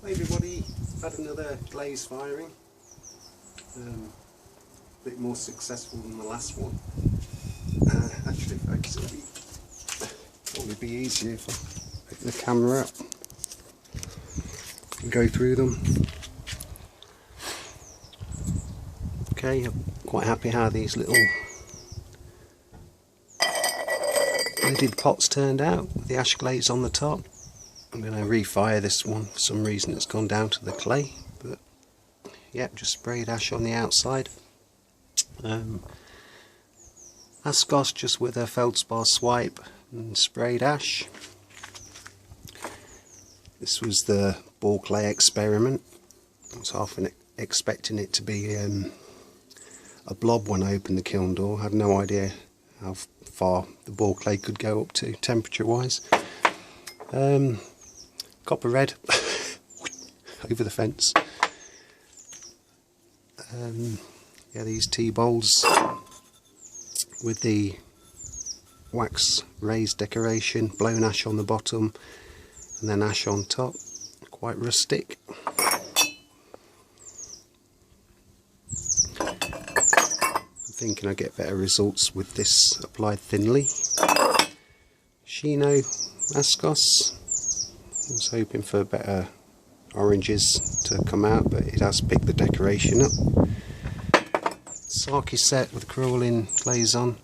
Hey everybody, had another glaze firing, a bit more successful than the last one. Actually, folks, it'll probably be easier if I pick the camera up and go through them. Okay, I'm quite happy how these little lidded pots turned out with the ash glaze on the top. I'm going to refire this one. For some reason it's gone down to the clay, but yep, just sprayed ash on the outside. Ascos just with a feldspar swipe and sprayed ash. This was the ball clay experiment. I was half expecting it to be a blob when I opened the kiln door. I had no idea how far the ball clay could go up to temperature wise. Copper red over the fence. Yeah, these tea bowls with the wax raised decoration, blown ash on the bottom and then ash on top, quite rustic. I'm thinking I get better results with this applied thinly. Shino Ascos. I was hoping for better oranges to come out, but it has picked the decoration up. Sake set with crawling glaze on.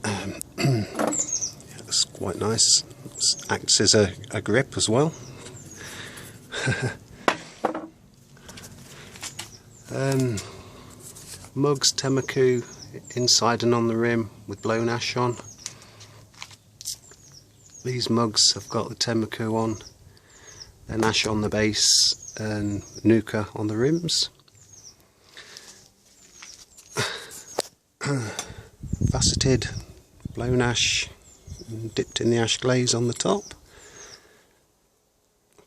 Yeah, that's quite nice. It acts as a grip as well. Mugs Temmaku inside and on the rim with blown ash on. These mugs have got the Temmaku on, then ash on the base and Nuka on the rims. Faceted, blown ash and dipped in the ash glaze on the top.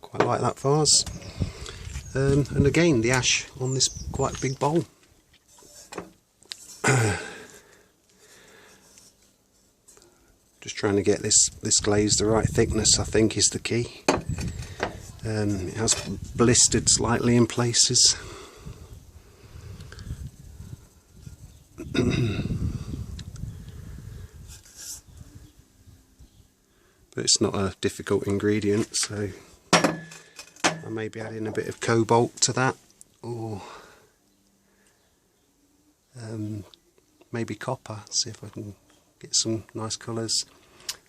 Quite like that vase. And again the ash on this quite big bowl. Just trying to get this glaze the right thickness, I think, is the key. It has blistered slightly in places. But it's not a difficult ingredient, so I may be adding a bit of cobalt to that, or maybe copper, see if I can get some nice colours.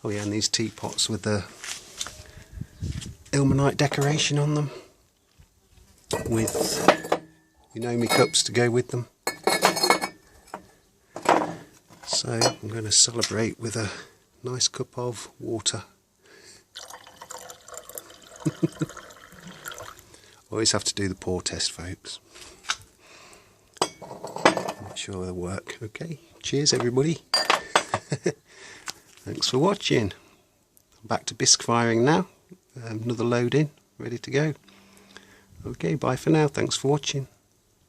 Oh yeah, and these teapots with the ilmenite decoration on them, with Unomi cups to go with them. So I'm going to celebrate with a nice cup of water. Always have to do the pour test, folks. Make sure they work. Okay, cheers everybody. Thanks for watching. I'm back to bisque firing now. Another load in, ready to go. Okay, bye for now. Thanks for watching.